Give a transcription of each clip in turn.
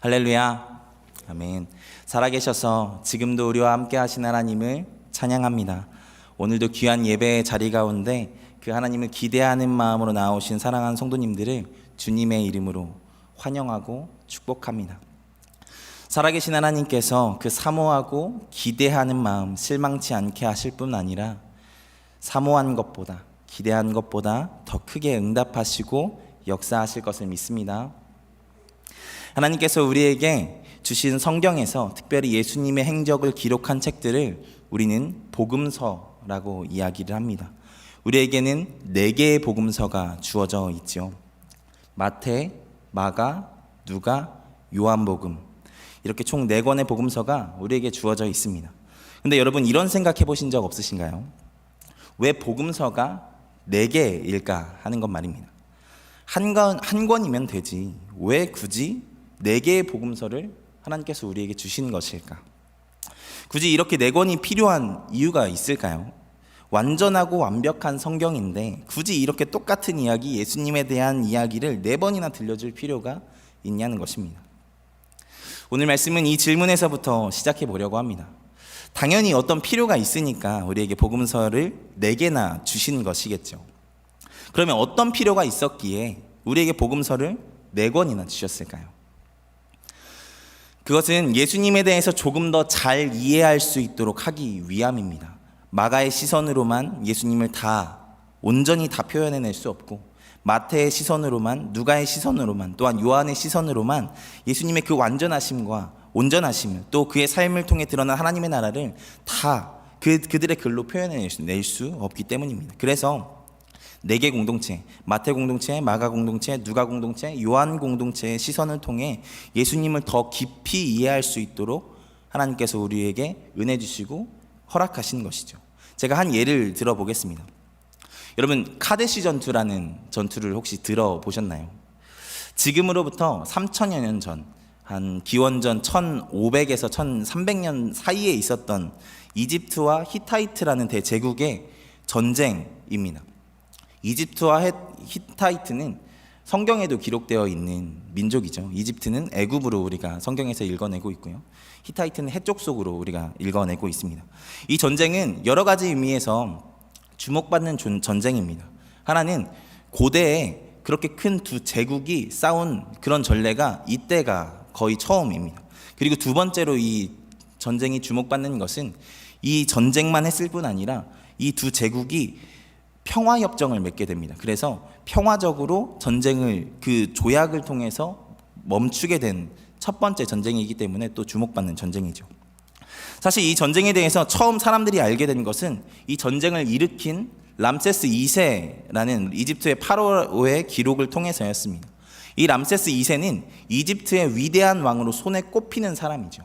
할렐루야. 아멘. 살아계셔서 지금도 우리와 함께 하신 하나님을 찬양합니다. 오늘도 귀한 예배의 자리 가운데 그 하나님을 기대하는 마음으로 나오신 사랑하는 성도님들을 주님의 이름으로 환영하고 축복합니다. 살아계신 하나님께서 그 사모하고 기대하는 마음 실망치 않게 하실 뿐 아니라 사모한 것보다 기대한 것보다 더 크게 응답하시고 역사하실 것을 믿습니다. 하나님께서 우리에게 주신 성경에서 특별히 예수님의 행적을 기록한 책들을 우리는 복음서라고 이야기를 합니다. 우리에게는 4개의 복음서가 주어져 있죠. 마태, 마가, 누가, 요한복음, 이렇게 총 4권의 복음서가 우리에게 주어져 있습니다. 근데 여러분 이런 생각해 보신 적 없으신가요? 왜 복음서가 4개일까 하는 것 말입니다. 한 권이면 되지 왜 굳이 4개의 복음서를 하나님께서 우리에게 주신 것일까? 굳이 이렇게 4권이 필요한 이유가 있을까요? 완전하고 완벽한 성경인데 굳이 이렇게 똑같은 이야기, 예수님에 대한 이야기를 4번이나 들려줄 필요가 있냐는 것입니다. 오늘 말씀은 이 질문에서부터 시작해 보려고 합니다. 당연히 어떤 필요가 있으니까 우리에게 복음서를 4개나 주신 것이겠죠. 그러면 어떤 필요가 있었기에 우리에게 복음서를 4권이나 주셨을까요? 그것은 예수님에 대해서 조금 더 잘 이해할 수 있도록 하기 위함입니다. 마가의 시선으로만 예수님을 온전히 다 표현해낼 수 없고, 마태의 시선으로만, 누가의 시선으로만, 또한 요한의 시선으로만 예수님의 그 완전하심과 온전하심, 또 그의 삶을 통해 드러난 하나님의 나라를 다 그들의 글로 표현해낼 수 없기 때문입니다. 그래서 4개 공동체, 마태 공동체, 마가 공동체, 누가 공동체, 요한 공동체의 시선을 통해 예수님을 더 깊이 이해할 수 있도록 하나님께서 우리에게 은혜 주시고 허락하신 것이죠. 제가 한 예를 들어보겠습니다. 여러분, 카데시 전투라는 전투를 혹시 들어보셨나요? 지금으로부터 3000여 년 전, 한 기원전 1500에서 1300년 사이에 있었던 이집트와 히타이트라는 대제국의 전쟁입니다. 이집트와 히타이트는 성경에도 기록되어 있는 민족이죠. 이집트는 애굽으로 우리가 성경에서 읽어내고 있고요. 히타이트는 해쪽 속으로 우리가 읽어내고 있습니다. 이 전쟁은 여러 가지 의미에서 주목받는 전쟁입니다. 하나는 고대에 그렇게 큰 두 제국이 싸운 그런 전례가 이때가 거의 처음입니다. 그리고 두 번째로 이 전쟁이 주목받는 것은 이 전쟁만 했을 뿐 아니라 이 두 제국이 평화협정을 맺게 됩니다. 그래서 평화적으로 전쟁을 그 조약을 통해서 멈추게 된 첫 번째 전쟁이기 때문에 또 주목받는 전쟁이죠. 사실 이 전쟁에 대해서 처음 사람들이 알게 된 것은 이 전쟁을 일으킨 람세스 2세라는 이집트의 파라오의 기록을 통해서였습니다. 이 람세스 2세는 이집트의 위대한 왕으로 손에 꼽히는 사람이죠.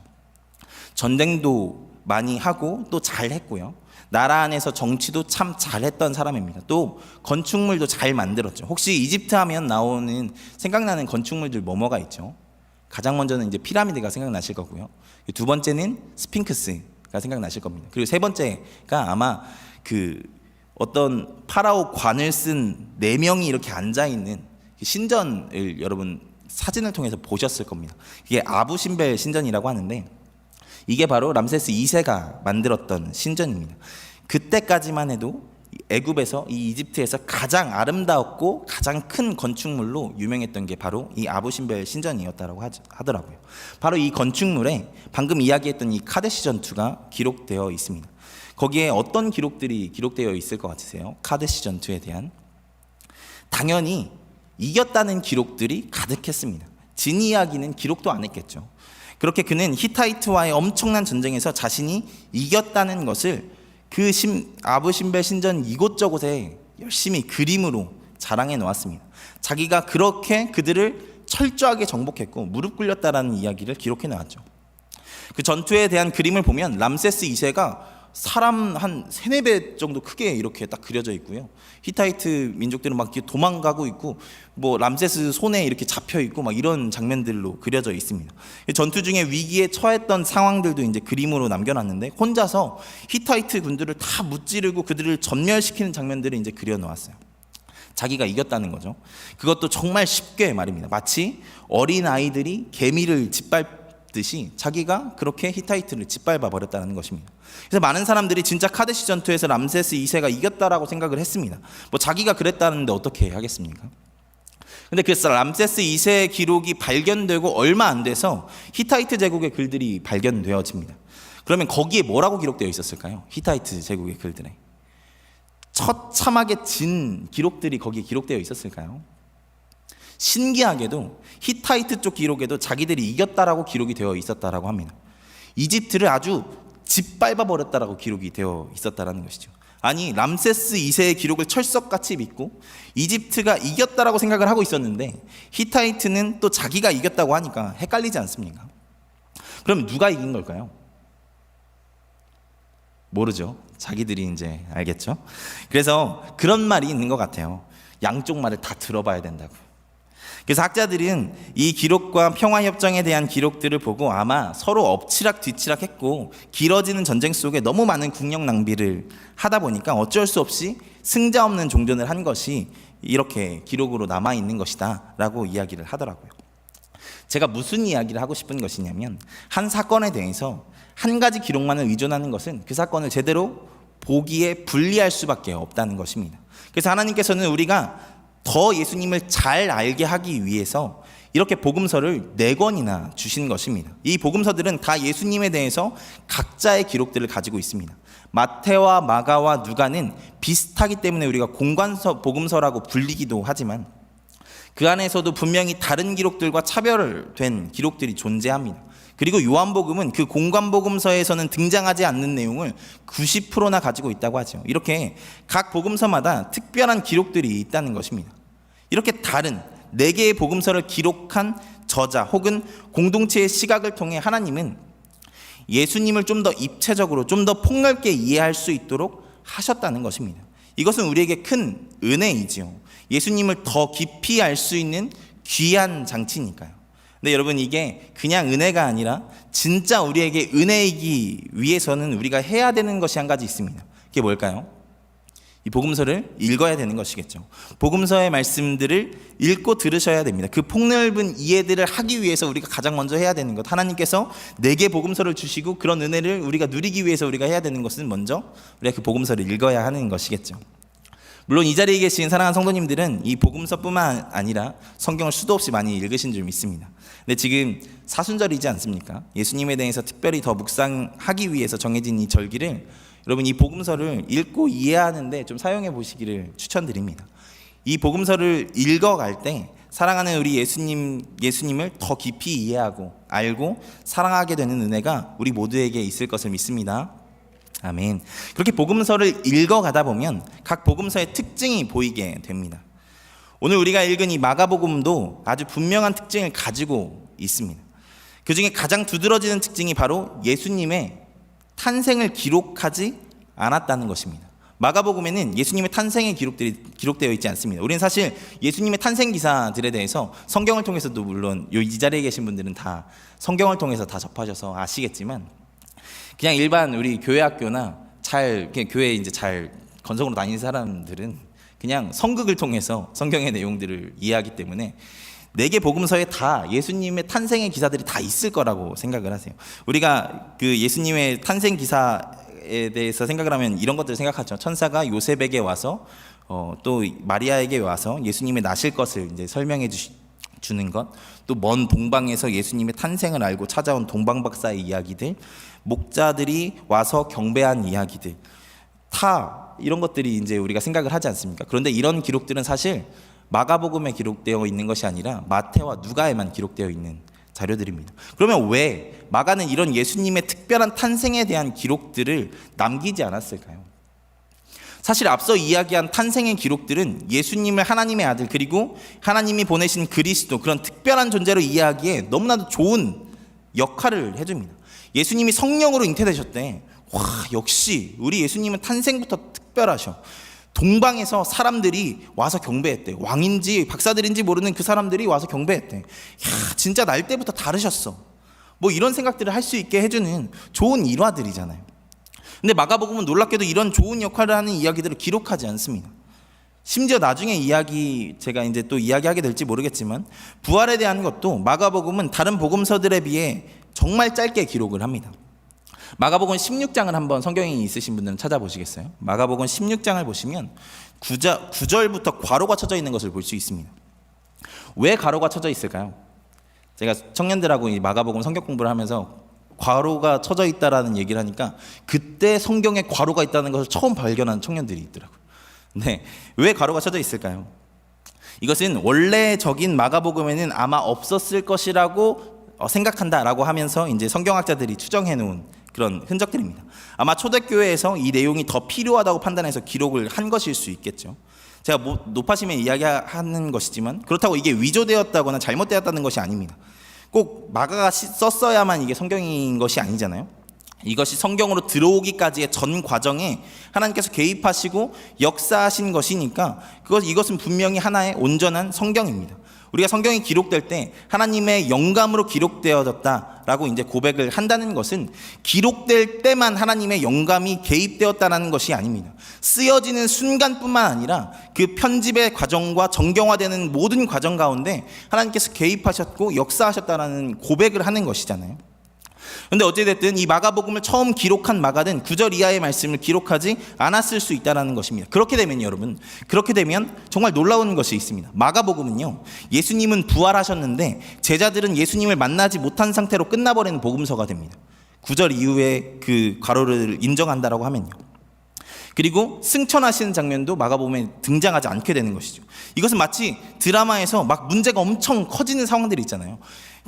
전쟁도 많이 하고 또 잘했고요. 나라 안에서 정치도 참 잘했던 사람입니다. 또 건축물도 잘 만들었죠. 혹시 이집트 하면 생각나는 건축물들 뭐가 있죠? 가장 먼저는 이제 피라미드가 생각나실 거고요. 두 번째는 스핑크스가 생각나실 겁니다. 그리고 세 번째가 아마 어떤 파라오 관을 쓴 4명이 이렇게 앉아 있는 신전을 여러분 사진을 통해서 보셨을 겁니다. 이게 아부신벨 신전이라고 하는데 이게 바로 람세스 2세가 만들었던 신전입니다. 그때까지만 해도 애굽에서 이 이집트에서 가장 아름다웠고 가장 큰 건축물로 유명했던 게 바로 이 아부신벨 신전이었다고 하더라고요. 바로 이 건축물에 방금 이야기했던 이 카데시 전투가 기록되어 있습니다. 거기에 어떤 기록들이 기록되어 있을 것 같으세요? 카데시 전투에 대한 당연히 이겼다는 기록들이 가득했습니다. 진 이야기는 기록도 안 했겠죠. 그렇게 그는 히타이트와의 엄청난 전쟁에서 자신이 이겼다는 것을 아부신벨 신전 이곳저곳에 열심히 그림으로 자랑해 놓았습니다. 자기가 그렇게 그들을 철저하게 정복했고 무릎 꿇렸다라는 이야기를 기록해 놓았죠. 그 전투에 대한 그림을 보면 람세스 2세가 사람 한 3-4배 정도 크게 이렇게 딱 그려져 있고요. 히타이트 민족들은 막 도망가고 있고 람세스 손에 이렇게 잡혀 있고 막 이런 장면들로 그려져 있습니다. 전투 중에 위기에 처했던 상황들도 이제 그림으로 남겨놨는데 혼자서 히타이트 군들을 다 무찌르고 그들을 전멸시키는 장면들을 이제 그려 놓았어요. 자기가 이겼다는 거죠. 그것도 정말 쉽게 말입니다. 마치 어린아이들이 개미를 짓밟듯이 자기가 그렇게 히타이트를 짓밟아 버렸다는 것입니다. 그래서 많은 사람들이 진짜 카데시 전투에서 람세스 2세가 이겼다라고 생각을 했습니다. 뭐 자기가 그랬다는데 어떻게 하겠습니까? 근데 그 람세스 2세의 기록이 발견되고 얼마 안 돼서 히타이트 제국의 글들이 발견되어집니다. 그러면 거기에 뭐라고 기록되어 있었을까요? 히타이트 제국의 글들에 처참하게 진 기록들이 거기에 기록되어 있었을까요? 신기하게도 히타이트 쪽 기록에도 자기들이 이겼다라고 기록이 되어 있었다라고 합니다. 이집트를 아주 짓밟아 버렸다라고 기록이 되어 있었다라는 것이죠. 아니, 람세스 2세의 기록을 철석같이 믿고 이집트가 이겼다라고 생각을 하고 있었는데 히타이트는 또 자기가 이겼다고 하니까 헷갈리지 않습니까? 그럼 누가 이긴 걸까요? 모르죠. 자기들이 이제 알겠죠. 그래서 그런 말이 있는 것 같아요. 양쪽 말을 다 들어봐야 된다고. 그래서 학자들은 이 기록과 평화협정에 대한 기록들을 보고 아마 서로 엎치락 뒤치락 했고 길어지는 전쟁 속에 너무 많은 국력 낭비를 하다 보니까 어쩔 수 없이 승자 없는 종전을 한 것이 이렇게 기록으로 남아있는 것이다 라고 이야기를 하더라고요. 제가 무슨 이야기를 하고 싶은 것이냐면 한 사건에 대해서 한 가지 기록만을 의존하는 것은 그 사건을 제대로 보기에 불리할 수밖에 없다는 것입니다. 그래서 하나님께서는 우리가 더 예수님을 잘 알게 하기 위해서 이렇게 복음서를 4권이나 주신 것입니다. 이 복음서들은 다 예수님에 대해서 각자의 기록들을 가지고 있습니다. 마태와 마가와 누가는 비슷하기 때문에 우리가 공관서 복음서라고 불리기도 하지만 그 안에서도 분명히 다른 기록들과 차별된 기록들이 존재합니다. 그리고 요한복음은 그 공관복음서에서는 등장하지 않는 내용을 90%나 가지고 있다고 하죠. 이렇게 각 복음서마다 특별한 기록들이 있다는 것입니다. 이렇게 다른 4개의 복음서를 기록한 저자 혹은 공동체의 시각을 통해 하나님은 예수님을 좀 더 입체적으로 좀 더 폭넓게 이해할 수 있도록 하셨다는 것입니다. 이것은 우리에게 큰 은혜이지요. 예수님을 더 깊이 알 수 있는 귀한 장치니까요. 근데 여러분, 이게 그냥 은혜가 아니라 진짜 우리에게 은혜이기 위해서는 우리가 해야 되는 것이 한 가지 있습니다. 그게 뭘까요? 이 복음서를 읽어야 되는 것이겠죠. 복음서의 말씀들을 읽고 들으셔야 됩니다. 그 폭넓은 이해들을 하기 위해서 우리가 가장 먼저 해야 되는 것, 하나님께서 4개 복음서를 주시고 그런 은혜를 우리가 누리기 위해서 우리가 해야 되는 것은 먼저 우리가 그 복음서를 읽어야 하는 것이겠죠. 물론 이 자리에 계신 사랑하는 성도님들은 이 복음서뿐만 아니라 성경을 수도 없이 많이 읽으신 줄 믿습니다. 근데 지금 사순절이지 않습니까? 예수님에 대해서 특별히 더 묵상하기 위해서 정해진 이 절기를 여러분 이 복음서를 읽고 이해하는데 좀 사용해 보시기를 추천드립니다. 이 복음서를 읽어갈 때 사랑하는 우리 예수님을 더 깊이 이해하고 알고 사랑하게 되는 은혜가 우리 모두에게 있을 것을 믿습니다. 아멘. 그렇게 복음서를 읽어가다 보면 각 복음서의 특징이 보이게 됩니다. 오늘 우리가 읽은 이 마가복음도 아주 분명한 특징을 가지고 있습니다. 그 중에 가장 두드러지는 특징이 바로 예수님의 탄생을 기록하지 않았다는 것입니다. 마가복음에는 예수님의 탄생의 기록들이 기록되어 있지 않습니다. 우리는 사실 예수님의 탄생 기사들에 대해서 성경을 통해서도 물론 이 자리에 계신 분들은 다 성경을 통해서 다 접하셔서 아시겠지만 그냥 일반 우리 교회 학교나 교회에 이제 잘 건성으로 다니는 사람들은 그냥 성극을 통해서 성경의 내용들을 이해하기 때문에 4개 복음서에 다 예수님의 탄생의 기사들이 다 있을 거라고 생각을 하세요. 우리가 그 예수님의 탄생 기사에 대해서 생각을 하면 이런 것들을 생각하죠. 천사가 요셉에게 와서 또 마리아에게 와서 예수님의 나실 것을 이제 설명해 주는 것, 또 먼 동방에서 예수님의 탄생을 알고 찾아온 동방박사의 이야기들, 목자들이 와서 경배한 이야기들, 다 이런 것들이 이제 우리가 생각을 하지 않습니까? 그런데 이런 기록들은 사실 마가복음에 기록되어 있는 것이 아니라 마태와 누가에만 기록되어 있는 자료들입니다. 그러면 왜 마가는 이런 예수님의 특별한 탄생에 대한 기록들을 남기지 않았을까요? 사실 앞서 이야기한 탄생의 기록들은 예수님을 하나님의 아들 그리고 하나님이 보내신 그리스도, 그런 특별한 존재로 이해하기에 너무나도 좋은 역할을 해줍니다. 예수님이 성령으로 잉태되셨대. 와, 역시 우리 예수님은 탄생부터 특별하셔. 동방에서 사람들이 와서 경배했대. 왕인지 박사들인지 모르는 그 사람들이 와서 경배했대. 야, 진짜 날 때부터 다르셨어. 뭐 이런 생각들을 할 수 있게 해주는 좋은 일화들이잖아요. 근데 마가복음은 놀랍게도 이런 좋은 역할을 하는 이야기들을 기록하지 않습니다. 심지어 나중에 제가 이제 또 이야기하게 될지 모르겠지만 부활에 대한 것도 마가복음은 다른 복음서들에 비해 정말 짧게 기록을 합니다. 마가복음 16장을 한번 성경에 있으신 분들은 찾아보시겠어요? 마가복음 16장을 보시면 9절부터 괄호가 쳐져 있는 것을 볼 수 있습니다. 왜 괄호가 쳐져 있을까요? 제가 청년들하고 이 마가복음 성경 공부를 하면서 괄호가 쳐져 있다라는 얘기를 하니까 그때 성경에 괄호가 있다는 것을 처음 발견한 청년들이 있더라고요. 네, 왜 괄호가 쳐져 있을까요? 이것은 원래적인 마가복음에는 아마 없었을 것이라고 생각한다라고 하면서 이제 성경학자들이 추정해 놓은 그런 흔적들입니다. 아마 초대교회에서 이 내용이 더 필요하다고 판단해서 기록을 한 것일 수 있겠죠. 제가 높아심에 이야기하는 것이지만 그렇다고 이게 위조되었다거나 잘못되었다는 것이 아닙니다. 꼭 마가가 썼어야만 이게 성경인 것이 아니잖아요. 이것이 성경으로 들어오기까지의 전 과정에 하나님께서 개입하시고 역사하신 것이니까 이것은 분명히 하나의 온전한 성경입니다. 우리가 성경이 기록될 때 하나님의 영감으로 기록되어졌다라고 이제 고백을 한다는 것은 기록될 때만 하나님의 영감이 개입되었다는 것이 아닙니다. 쓰여지는 순간뿐만 아니라 그 편집의 과정과 정경화되는 모든 과정 가운데 하나님께서 개입하셨고 역사하셨다는 고백을 하는 것이잖아요. 그런데 어찌됐든 이 마가복음을 처음 기록한 마가는 9절 이하의 말씀을 기록하지 않았을 수 있다는 것입니다. 그렇게 되면 여러분, 정말 놀라운 것이 있습니다. 마가복음은요, 예수님은 부활하셨는데 제자들은 예수님을 만나지 못한 상태로 끝나버리는 복음서가 됩니다. 9절 이후에 그 괄호를 인정한다라고 하면요. 그리고 승천하시는 장면도 마가복음에 등장하지 않게 되는 것이죠. 이것은 마치 드라마에서 막 문제가 엄청 커지는 상황들이 있잖아요.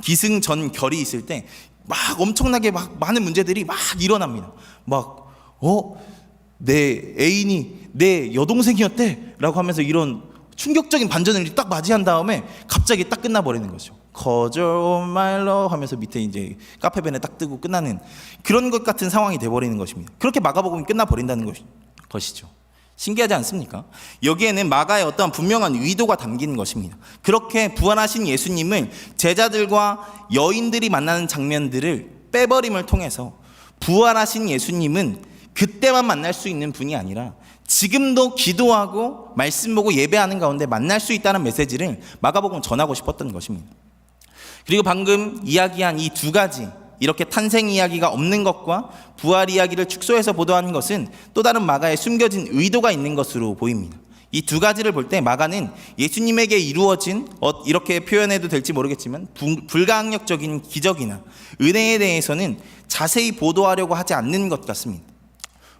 기승전결이 있을 때 막 엄청나게 막 많은 문제들이 막 일어납니다. 내 애인이 내 여동생이었대 라고 하면서 이런 충격적인 반전을 딱 맞이한 다음에 갑자기 딱 끝나버리는 거죠. 거절말로 하면서 밑에 이제 카페벤에 딱 뜨고 끝나는 그런 것 같은 상황이 돼버리는 것입니다. 그렇게 마가복음이 끝나버린다는 것이죠. 신기하지 않습니까? 여기에는 마가의 어떠한 분명한 의도가 담긴 것입니다. 그렇게 부활하신 예수님을 제자들과 여인들이 만나는 장면들을 빼버림을 통해서 부활하신 예수님은 그때만 만날 수 있는 분이 아니라 지금도 기도하고 말씀 보고 예배하는 가운데 만날 수 있다는 메시지를 마가복음은 전하고 싶었던 것입니다. 그리고 방금 이야기한 이 두 가지, 이렇게 탄생 이야기가 없는 것과 부활 이야기를 축소해서 보도하는 것은 또 다른 마가의 숨겨진 의도가 있는 것으로 보입니다. 이 두 가지를 볼 때 마가는 예수님에게 이루어진, 이렇게 표현해도 될지 모르겠지만 불가항력적인 기적이나 은혜에 대해서는 자세히 보도하려고 하지 않는 것 같습니다.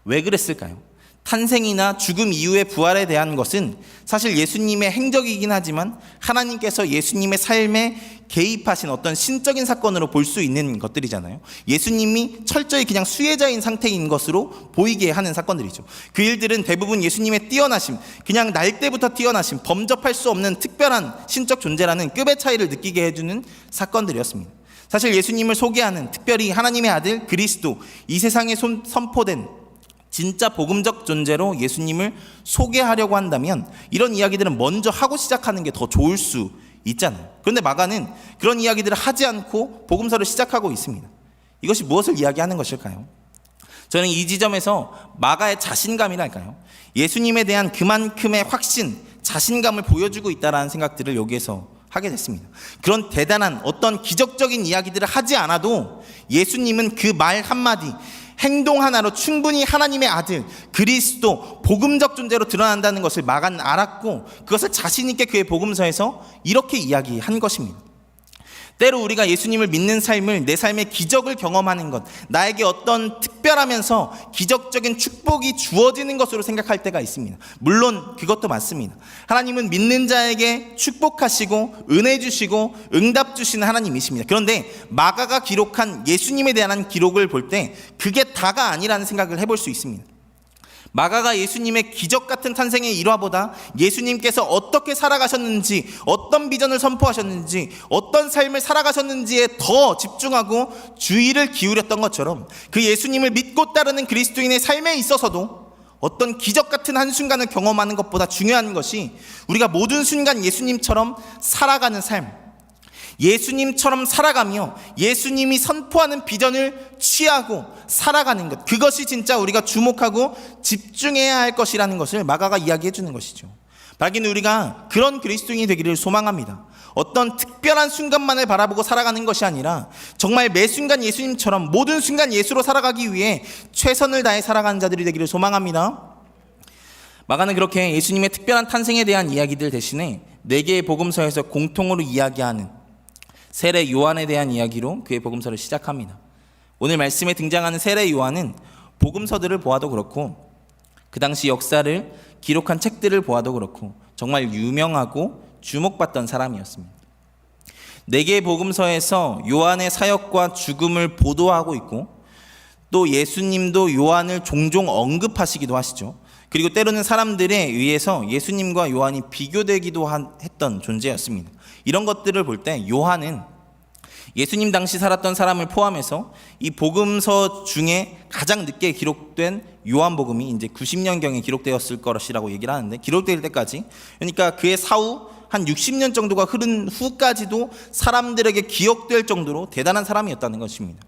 왜 그랬을까요? 탄생이나 죽음 이후의 부활에 대한 것은 사실 예수님의 행적이긴 하지만 하나님께서 예수님의 삶에 개입하신 어떤 신적인 사건으로 볼 수 있는 것들이잖아요. 예수님이 철저히 그냥 수혜자인 상태인 것으로 보이게 하는 사건들이죠. 그 일들은 대부분 예수님의 뛰어나심, 그냥 날 때부터 뛰어나심, 범접할 수 없는 특별한 신적 존재라는 급의 차이를 느끼게 해주는 사건들이었습니다. 사실 예수님을 소개하는, 특별히 하나님의 아들 그리스도, 이 세상에 선포된 진짜 복음적 존재로 예수님을 소개하려고 한다면 이런 이야기들은 먼저 하고 시작하는 게 더 좋을 수 있잖아요. 그런데 마가는 그런 이야기들을 하지 않고 복음서를 시작하고 있습니다. 이것이 무엇을 이야기하는 것일까요? 저는 이 지점에서 마가의 자신감이랄까요? 예수님에 대한 그만큼의 확신, 자신감을 보여주고 있다는 생각들을 여기에서 하게 됐습니다. 그런 대단한 어떤 기적적인 이야기들을 하지 않아도 예수님은 그 말 한마디, 행동 하나로 충분히 하나님의 아들 그리스도 복음적 존재로 드러난다는 것을 마가는 알았고 그것을 자신 있게 그의 복음서에서 이렇게 이야기한 것입니다. 때로 우리가 예수님을 믿는 삶을 내 삶의 기적을 경험하는 것, 나에게 어떤 특별하면서 기적적인 축복이 주어지는 것으로 생각할 때가 있습니다. 물론 그것도 맞습니다. 하나님은 믿는 자에게 축복하시고 은혜 주시고 응답 주시는 하나님이십니다. 그런데 마가가 기록한 예수님에 대한 기록을 볼 때 그게 다가 아니라는 생각을 해볼 수 있습니다. 마가가 예수님의 기적 같은 탄생의 일화보다 예수님께서 어떻게 살아가셨는지, 어떤 비전을 선포하셨는지, 어떤 삶을 살아가셨는지에 더 집중하고 주의를 기울였던 것처럼 그 예수님을 믿고 따르는 그리스도인의 삶에 있어서도 어떤 기적 같은 한순간을 경험하는 것보다 중요한 것이 우리가 모든 순간 예수님처럼 살아가는 삶, 예수님처럼 살아가며 예수님이 선포하는 비전을 취하고 살아가는 것, 그것이 진짜 우리가 주목하고 집중해야 할 것이라는 것을 마가가 이야기해 주는 것이죠. 바라기는 우리가 그런 그리스도인이 되기를 소망합니다. 어떤 특별한 순간만을 바라보고 살아가는 것이 아니라 정말 매 순간 예수님처럼 모든 순간 예수로 살아가기 위해 최선을 다해 살아가는 자들이 되기를 소망합니다. 마가는 그렇게 예수님의 특별한 탄생에 대한 이야기들 대신에 4개의 복음서에서 공통으로 이야기하는 세례 요한에 대한 이야기로 그의 복음서를 시작합니다. 오늘 말씀에 등장하는 세례 요한은 복음서들을 보아도 그렇고 그 당시 역사를 기록한 책들을 보아도 그렇고 정말 유명하고 주목받던 사람이었습니다. 4개의 복음서에서 요한의 사역과 죽음을 보도하고 있고 또 예수님도 요한을 종종 언급하시기도 하시죠. 그리고 때로는 사람들에 의해서 예수님과 요한이 비교되기도 했던 존재였습니다. 이런 것들을 볼 때 요한은 예수님 당시 살았던 사람을 포함해서 이 복음서 중에 가장 늦게 기록된 요한복음이 이제 90년경에 기록되었을 것이라고 얘기를 하는데, 기록될 때까지, 그러니까 그의 사후 한 60년 정도가 흐른 후까지도 사람들에게 기억될 정도로 대단한 사람이었다는 것입니다.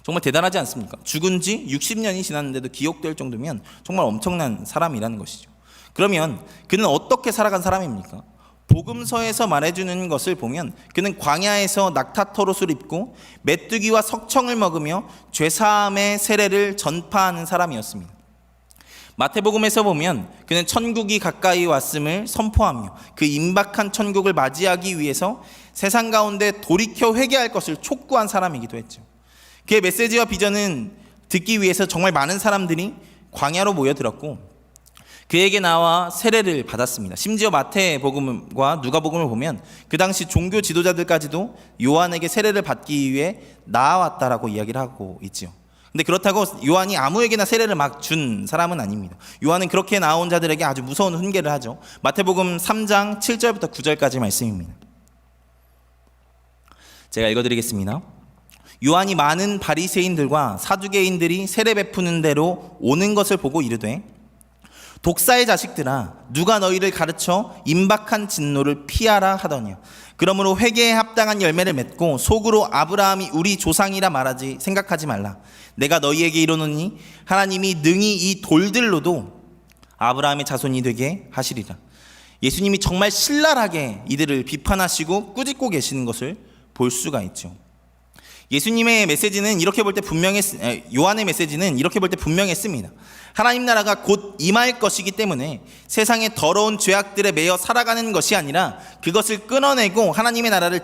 정말 대단하지 않습니까? 죽은 지 60년이 지났는데도 기억될 정도면 정말 엄청난 사람이라는 것이죠. 그러면 그는 어떻게 살아간 사람입니까? 복음서에서 말해주는 것을 보면 그는 광야에서 낙타토롯을 입고 메뚜기와 석청을 먹으며 죄사함의 세례를 전파하는 사람이었습니다. 마태복음에서 보면 그는 천국이 가까이 왔음을 선포하며 그 임박한 천국을 맞이하기 위해서 세상 가운데 돌이켜 회개할 것을 촉구한 사람이기도 했죠. 그의 메시지와 비전은 듣기 위해서 정말 많은 사람들이 광야로 모여들었고 그에게 나와 세례를 받았습니다. 심지어 마태복음과 누가복음을 보면 그 당시 종교 지도자들까지도 요한에게 세례를 받기 위해 나아왔다라고 이야기를 하고 있죠. 근데 그렇다고 요한이 아무에게나 세례를 막 준 사람은 아닙니다. 요한은 그렇게 나온 자들에게 아주 무서운 훈계를 하죠. 마태복음 3장 7절부터 9절까지 말씀입니다. 제가 읽어드리겠습니다. 요한이 많은 바리새인들과 사두개인들이 세례 베푸는 대로 오는 것을 보고 이르되, 독사의 자식들아, 누가 너희를 가르쳐 임박한 진노를 피하라 하더냐. 그러므로 회개에 합당한 열매를 맺고 속으로 아브라함이 우리 조상이라 말하지 생각하지 말라. 내가 너희에게 이르노니 하나님이 능히 이 돌들로도 아브라함의 자손이 되게 하시리라. 예수님이 정말 신랄하게 이들을 비판하시고 꾸짖고 계시는 것을 볼 수가 있죠. 예수님의 메시지는 이렇게 볼 때 요한의 메시지는 이렇게 볼 때 분명했습니다. 하나님 나라가 곧 임할 것이기 때문에 세상의 더러운 죄악들에 매여 살아가는 것이 아니라 그것을 끊어내고 하나님의 나라를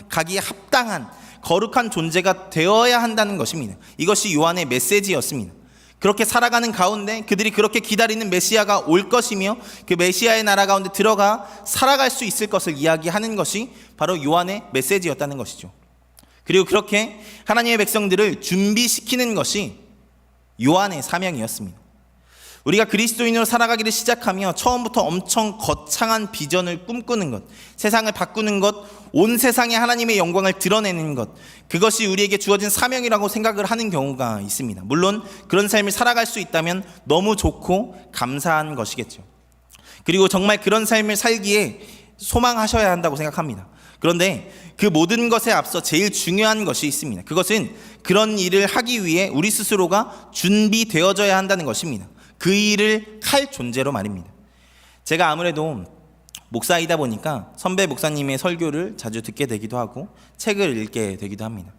가기에 합당한 거룩한 존재가 되어야 한다는 것입니다. 이것이 요한의 메시지였습니다. 그렇게 살아가는 가운데 그들이 그렇게 기다리는 메시아가 올 것이며 그 메시아의 나라 가운데 들어가 살아갈 수 있을 것을 이야기하는 것이 바로 요한의 메시지였다는 것이죠. 그리고 그렇게 하나님의 백성들을 준비시키는 것이 요한의 사명이었습니다. 우리가 그리스도인으로 살아가기를 시작하며 처음부터 엄청 거창한 비전을 꿈꾸는 것, 세상을 바꾸는 것, 온 세상에 하나님의 영광을 드러내는 것, 그것이 우리에게 주어진 사명이라고 생각을 하는 경우가 있습니다. 물론 그런 삶을 살아갈 수 있다면 너무 좋고 감사한 것이겠죠. 그리고 정말 그런 삶을 살기에 소망하셔야 한다고 생각합니다. 그런데 그 모든 것에 앞서 제일 중요한 것이 있습니다. 그것은 그런 일을 하기 위해 우리 스스로가 준비되어져야 한다는 것입니다. 그 일을 할 존재로 말입니다. 제가 아무래도 목사이다 보니까 선배 목사님의 설교를 자주 듣게 되기도 하고 책을 읽게 되기도 합니다.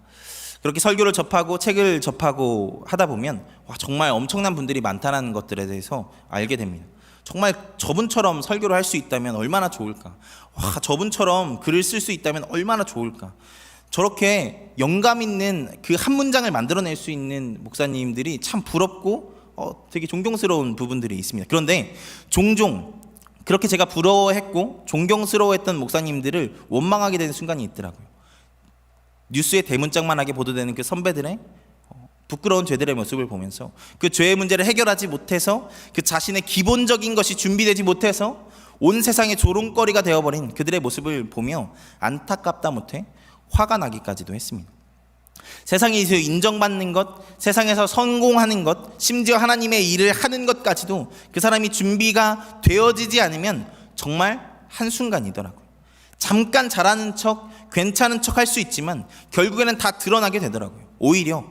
그렇게 설교를 접하고 책을 접하고 하다 보면 정말 엄청난 분들이 많다는 것들에 대해서 알게 됩니다. 정말 저분처럼 설교를 할 수 있다면 얼마나 좋을까. 저분처럼 글을 쓸 수 있다면 얼마나 좋을까. 저렇게 영감 있는 그 한 문장을 만들어낼 수 있는 목사님들이 참 부럽고 되게 존경스러운 부분들이 있습니다. 그런데 종종 그렇게 제가 부러워했고 존경스러워했던 목사님들을 원망하게 되는 순간이 있더라고요. 뉴스에 대문짝만하게 보도되는 그 선배들의 부끄러운 죄들의 모습을 보면서 그 죄의 문제를 해결하지 못해서 그 자신의 기본적인 것이 준비되지 못해서 온 세상의 조롱거리가 되어버린 그들의 모습을 보며 안타깝다 못해 화가 나기까지도 했습니다. 세상에서 인정받는 것, 세상에서 성공하는 것, 심지어 하나님의 일을 하는 것까지도 그 사람이 준비가 되어지지 않으면 정말 한순간이더라고요. 잠깐 잘하는 척, 괜찮은 척 할 수 있지만 결국에는 다 드러나게 되더라고요. 오히려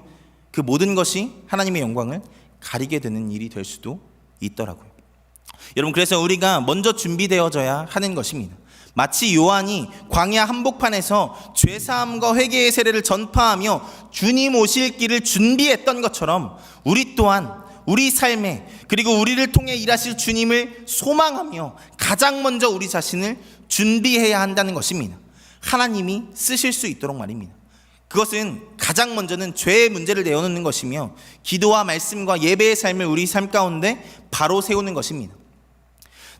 그 모든 것이 하나님의 영광을 가리게 되는 일이 될 수도 있더라고요. 여러분, 그래서 우리가 먼저 준비되어져야 하는 것입니다. 마치 요한이 광야 한복판에서 죄사함과 회개의 세례를 전파하며 주님 오실 길을 준비했던 것처럼 우리 또한 우리 삶에, 그리고 우리를 통해 일하실 주님을 소망하며 가장 먼저 우리 자신을 준비해야 한다는 것입니다. 하나님이 쓰실 수 있도록 말입니다. 그것은 가장 먼저는 죄의 문제를 내어놓는 것이며 기도와 말씀과 예배의 삶을 우리 삶 가운데 바로 세우는 것입니다.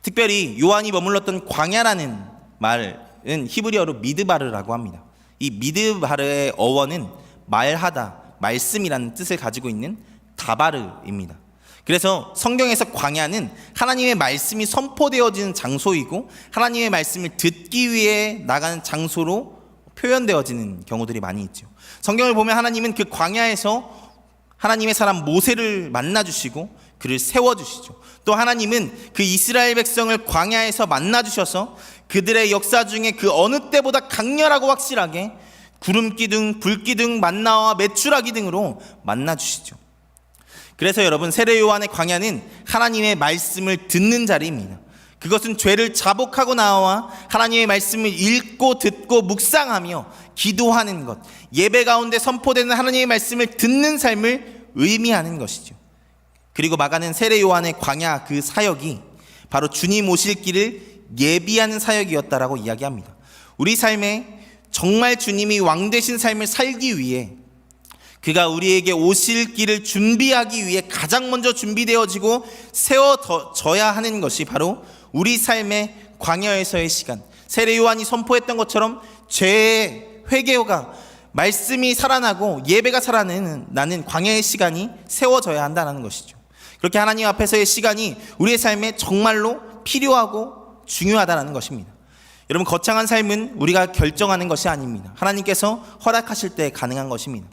특별히 요한이 머물렀던 광야라는 말은 히브리어로 미드바르라고 합니다. 이 미드바르의 어원은 말하다, 말씀이라는 뜻을 가지고 있는 다바르입니다. 그래서 성경에서 광야는 하나님의 말씀이 선포되어지는 장소이고 하나님의 말씀을 듣기 위해 나가는 장소로 표현되어지는 경우들이 많이 있죠. 성경을 보면 하나님은 그 광야에서 하나님의 사람 모세를 만나주시고 그를 세워주시죠. 또 하나님은 그 이스라엘 백성을 광야에서 만나주셔서 그들의 역사 중에 그 어느 때보다 강렬하고 확실하게 구름기둥, 불기둥, 만나와 메추라기 등으로 만나주시죠. 그래서 여러분, 세례 요한의 광야는 하나님의 말씀을 듣는 자리입니다. 그것은 죄를 자복하고 나와 하나님의 말씀을 읽고 듣고 묵상하며 기도하는 것, 예배 가운데 선포되는 하나님의 말씀을 듣는 삶을 의미하는 것이죠. 그리고 마가는 세례 요한의 광야 그 사역이 바로 주님 오실 길을 예비하는 사역이었다라고 이야기합니다. 우리 삶에 정말 주님이 왕 되신 삶을 살기 위해 그가 우리에게 오실 길을 준비하기 위해 가장 먼저 준비되어지고 세워져야 하는 것이 바로 우리 삶의 광야에서의 시간, 세례 요한이 선포했던 것처럼 죄의 회개가 말씀이 살아나고 예배가 살아나는 광야의 시간이 세워져야 한다는 것이죠. 그렇게 하나님 앞에서의 시간이 우리의 삶에 정말로 필요하고 중요하다는 것입니다. 여러분, 거창한 삶은 우리가 결정하는 것이 아닙니다. 하나님께서 허락하실 때 가능한 것입니다.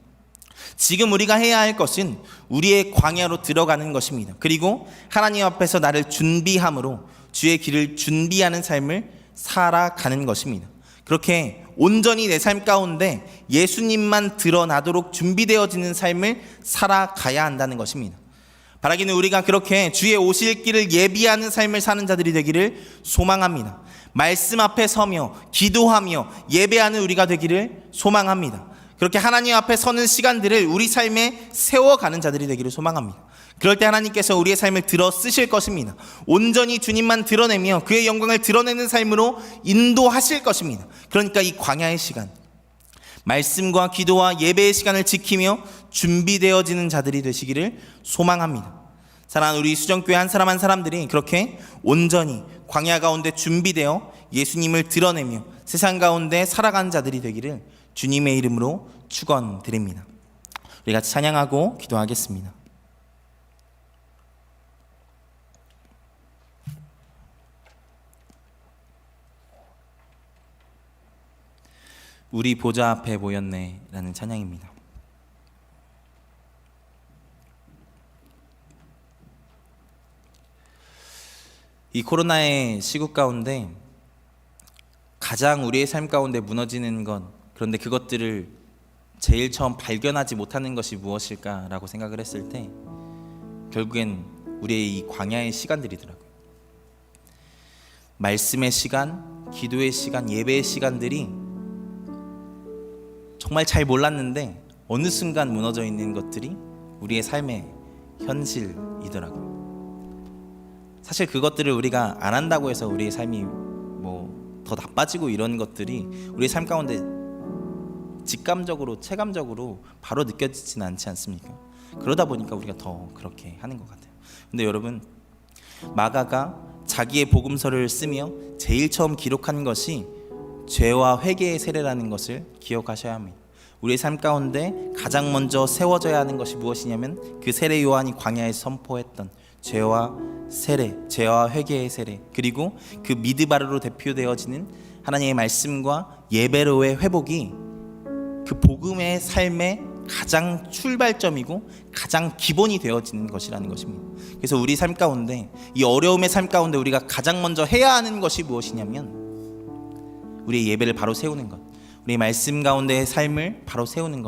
지금 우리가 해야 할 것은 우리의 광야로 들어가는 것입니다. 그리고 하나님 앞에서 나를 준비함으로 주의 길을 준비하는 삶을 살아가는 것입니다. 그렇게 온전히 내 삶 가운데 예수님만 드러나도록 준비되어지는 삶을 살아가야 한다는 것입니다. 바라기는 우리가 그렇게 주의 오실 길을 예비하는 삶을 사는 자들이 되기를 소망합니다. 말씀 앞에 서며 기도하며 예배하는 우리가 되기를 소망합니다. 그렇게 하나님 앞에 서는 시간들을 우리 삶에 세워가는 자들이 되기를 소망합니다. 그럴 때 하나님께서 우리의 삶을 들어 쓰실 것입니다. 온전히 주님만 드러내며 그의 영광을 드러내는 삶으로 인도하실 것입니다. 그러니까 이 광야의 시간, 말씀과 기도와 예배의 시간을 지키며 준비되어지는 자들이 되시기를 소망합니다. 사랑하는 우리 수정교회 한 사람 한 사람들이 그렇게 온전히 광야 가운데 준비되어 예수님을 드러내며 세상 가운데 살아가는 자들이 되기를 주님의 이름으로 축원드립니다. 우리 같이 찬양하고 기도하겠습니다. 우리 보좌 앞에 모였네 라는 찬양입니다. 이 코로나의 시국 가운데 가장 우리의 삶 가운데 무너지는 것, 그런데 그것들을 제일 처음 발견하지 못하는 것이 무엇일까라고 생각을 했을 때 결국엔 우리의 이 광야의 시간들이더라고요. 말씀의 시간, 기도의 시간, 예배의 시간들이 정말 잘 몰랐는데 어느 순간 무너져 있는 것들이 우리의 삶의 현실이더라고요. 사실 그것들을 우리가 안 한다고 해서 우리의 삶이 더 나빠지고 이런 것들이 우리의 삶 가운데 직감적으로, 체감적으로 바로 느껴지지는 않지 않습니까? 그러다 보니까 우리가 더 그렇게 하는 것 같아요. 근데 여러분, 마가가 자기의 복음서를 쓰며 제일 처음 기록한 것이 죄와 회개의 세례라는 것을 기억하셔야 합니다. 우리의 삶 가운데 가장 먼저 세워져야 하는 것이 무엇이냐면 그 세례 요한이 광야에서 선포했던 죄와 세례, 죄와 회개의 세례, 그리고 그 미드바르로 대표되어지는 하나님의 말씀과 예배로의 회복이 그 복음의 삶의 가장 출발점이고 가장 기본이 되어지는 것이라는 것입니다. 그래서 우리 삶 가운데, 이 어려움의 삶 가운데 우리가 가장 먼저 해야 하는 것이 무엇이냐면 우리의 예배를 바로 세우는 것, 우리의 말씀 가운데의 삶을 바로 세우는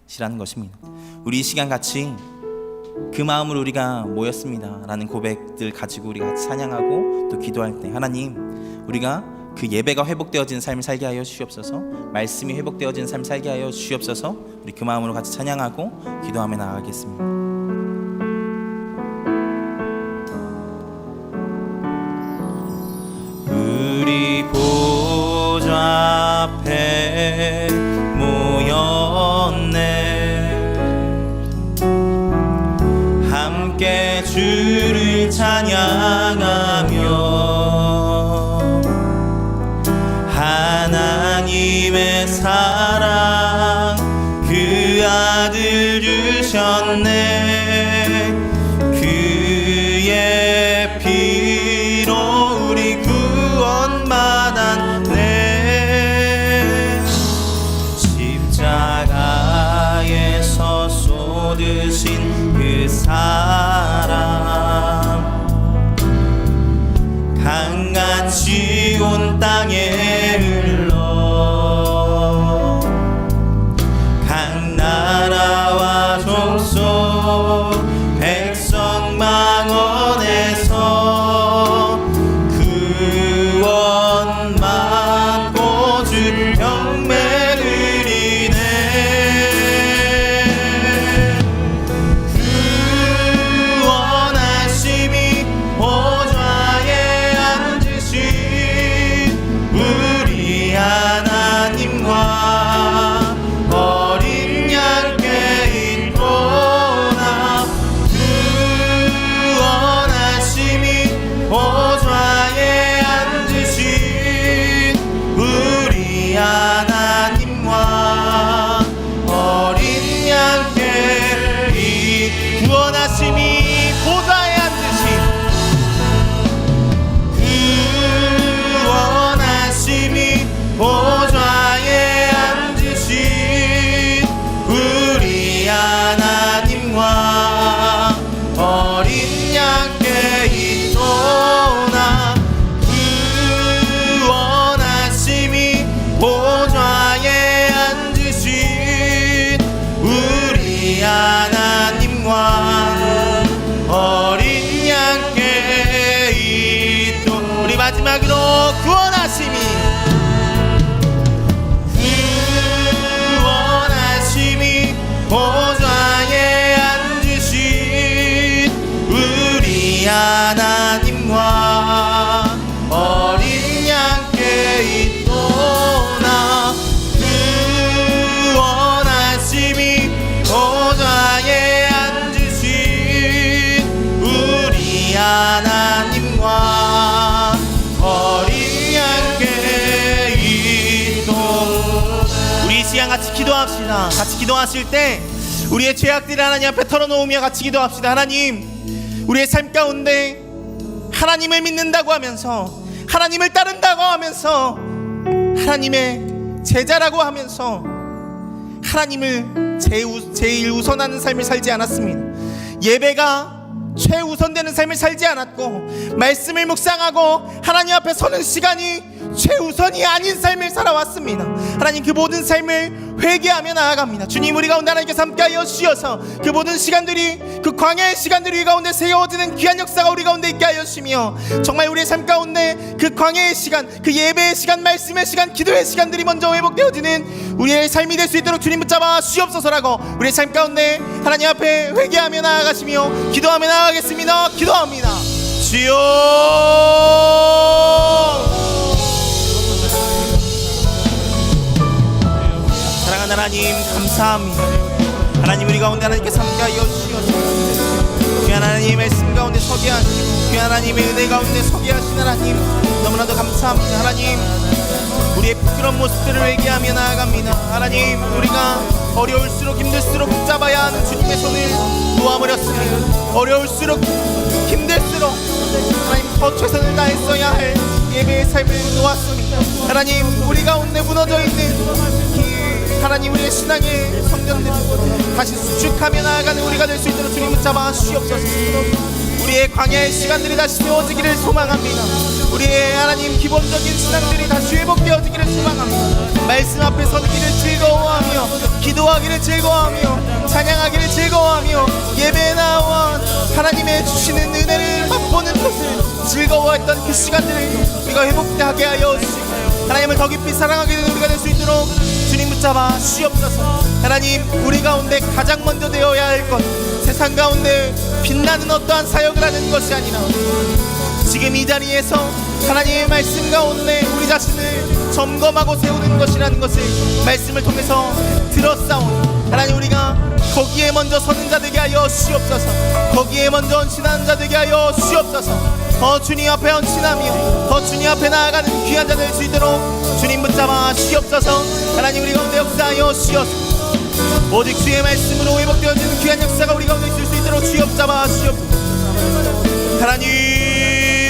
것이라는 것입니다. 우리 이 시간 같이 그 마음으로 우리가 모였습니다 라는 고백들 가지고 우리가 같이 찬양하고 또 기도할 때 하나님, 우리가 그 예배가 회복되어진 삶을 살게 하여 주시옵소서, 말씀이 회복되어진 삶을 살게 하여 주시옵소서. 우리 그 마음으로 같이 찬양하고 기도하며 나아가겠습니다. 우리 보좌 앞에 모였네, 함께 주를 찬양하며 하나님의 사랑 그 아들 주셨네, 그의 피로 우리 구원받았네. 십자가에서 쏟으신 그 사랑 강같이 온 땅에 흘러 각 나라와 족속 백성 망원에서 구원 받고 주 병매를 이네. 구원하심이 보좌에 앉으신 우리 하나님과 어린 양께 있도다. 구원하심이 보좌에 앉으신 우리 하나님과 어린 양께 구원하심이 보좌에 앉으신 구원하심이 보좌에 앉으신 우리 하나님과 어린 양께 있도다. 구원하심이 보좌에 앉으신 우리 하나님과 어린 양께 있도다. 우리 마지막으로 구원하심이 보좌에 앉으신 우리 하나님과 어린 양께 있도다. 구원하심이 보좌에 앉으신 우리 하나님과 어린 양께 있도다. 우리 이 시간 같이 기도합시다. 같이 기도하실 때 우리의 죄악들을 하나님 앞에 털어놓으며 같이 기도합시다. 하나님, 우리의 삶 가운데 하나님을 믿는다고 하면서, 하나님을 따른다고 하면서, 하나님의 제자라고 하면서 하나님을 제일 우선하는 삶을 살지 않았습니다. 예배가 최우선되는 삶을 살지 않았고, 말씀을 묵상하고 하나님 앞에 서는 시간이 최우선이 아닌 삶을 살아왔습니다. 하나님, 그 모든 삶을 회개하며 나아갑니다. 주님, 우리 가운데 하나님께서 함께하여 주셔서 그 모든 시간들이, 그 광야의 시간들이 우리 가운데 세워지는 귀한 역사가 우리 가운데 있게 하여 주시며, 정말 우리의 삶 가운데 그 광야의 시간, 그 예배의 시간, 말씀의 시간, 기도의 시간들이 먼저 회복되어지는 우리의 삶이 될 수 있도록 주님 붙잡아 주시옵소서라고 우리의 삶 가운데 하나님 앞에 회개하며 나아가시며 기도하며 나아가겠습니다. 기도합니다. 주여, 사랑하는 하나님, 감사합니다. 하나님, 우리 가운데 하나님께서 함께하여 주시옵소서. 귀한 하나님의 말씀 가운데 서게 하시고 귀한 하나님의 은혜 가운데 서게 하신 하나님, 너무나도 감사합니다. 하나님, 우리의 부끄러운 모습들을 회개하며 나아갑니다. 하나님, 우리가 어려울수록 힘들수록 붙잡아야 하는 주님의 손을 놓아버렸습니다. 어려울수록 힘들수록 하나님 더 최선을 다했어야 할 예배의 삶을 놓았습니다. 하나님, 우리 가운데 무너져 있는 하나님, 우리의 신앙의 성전들 다시 수축하며 나아가는 우리가 될 수 있도록 주님 붙잡아 주시옵소서. 우리의 광야의 시간들이 다시 세워지기를 소망합니다. 우리의 하나님 기본적인 신앙들이 다시 회복되어지기를 소망합니다. 말씀 앞에 서기를 즐거워하며 기도하기를 즐거워하며 찬양하기를 즐거워하며 예배에 나와 하나님의 주시는 은혜를 맛보는 것을 즐거워했던 그 시간들을 우리가 회복하게 하여 주시고 하나님을 더 깊이 사랑하게 되는 우리가 될 수 있도록 주님 붙잡아 주옵소서. 하나님, 우리 가운데 가장 먼저 되어야 할 것, 세상 가운데 빛나는 어떠한 사역을 하는 것이 아니라 지금 이 자리에서 하나님의 말씀 가운데 우리 자신을 점검하고 세우는 것이라는 것을 말씀을 통해서 들었사오니 하나님, 우리가 거기에 먼저 서는 자 되게 하여 주옵소서. 거기에 먼저 헌신하는 자 되게 하여 주옵소서. 더 주님 앞에 헌신하며 더 주님 앞에 나아가는 귀한 자 될 수 있도록 주님 붙잡아 주옵소서. 하나님, 우리 가운데 역사하여 주옵소서. 오직 주의 말씀으로 회복되어지는 귀한 역사가 우리 가운데 있을 수 있도록 주여 붙잡아 주옵소서. 하나님,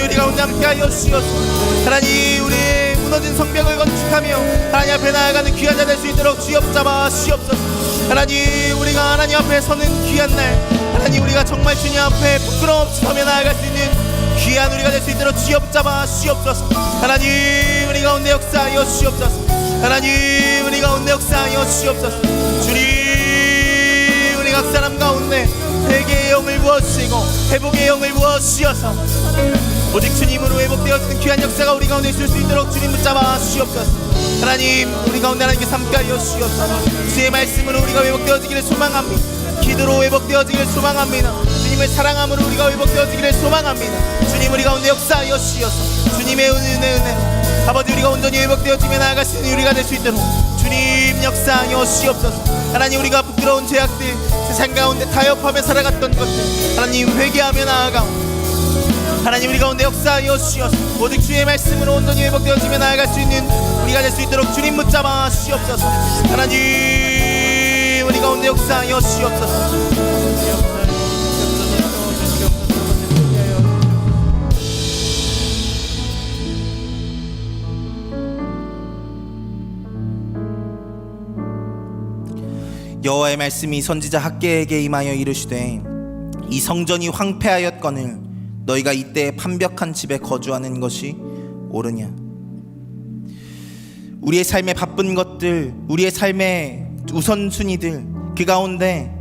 우리 가운데 함께하여 주옵소서. 하나님, 우리의 무너진 성벽을 건축하며 하나님 앞에 나아가는 귀한 자 될 수 있도록 주여 붙잡아 주옵소서. 하나님, 우리가 하나님 앞에 서는 귀한 날, 하나님, 우리가 정말 주님 앞에 부끄러움 없이 서며 나아갈 수 있는 귀한 우리가 될 수 있도록 주여 붙잡아 주옵소서. 하나님, 우리 가운데 역사하여 주옵소서. 하나님, 우리 가운데 역사하여 주옵소서. 주님, 우리 각 사람 가운데 회개의 영을 부어주시고 회복의 영을 부어주셔서 오직 주님으로 회복되어지는 귀한 역사가 우리 가운데 있을 수 있도록 주님 붙잡아 주옵소서. 하나님, 우리 가운데 하나님께 삼가하여 주옵소서. 주의 말씀으로 우리가 회복되어지기를 소망합니다. 기도로 회복되어지기를 소망합니다. 주님을 사랑함으로 우리가 회복되어지기를 소망합니다. 주님, 우리 가운데 역사하여 주옵소서. 주님의 은혜로 아버지, 우리가 온전히 회복되어지며 나아갈 수 있는 우리가 될 수 있도록 주님 역사하여 주옵소서. 하나님, 우리가 부끄러운 죄악들, 세상 가운데 타협하며 살아갔던 것들 하나님 회개하며 나아가고 하나님, 우리 가운데 역사하여 주옵소서. 오직 주의 말씀으로 온전히 회복되어지며 나아갈 수 있는 우리가 될 수 있도록 주님 붙잡아 주옵소서. 하나님, 우리 가운데 역사하여 주옵소서. 여호와의 말씀이 선지자 학개에게 임하여 이르시되 이 성전이 황폐하였거늘 너희가 이때 판벽한 집에 거주하는 것이 옳으냐. 우리의 삶의 바쁜 것들, 우리의 삶의 우선순위들, 그 가운데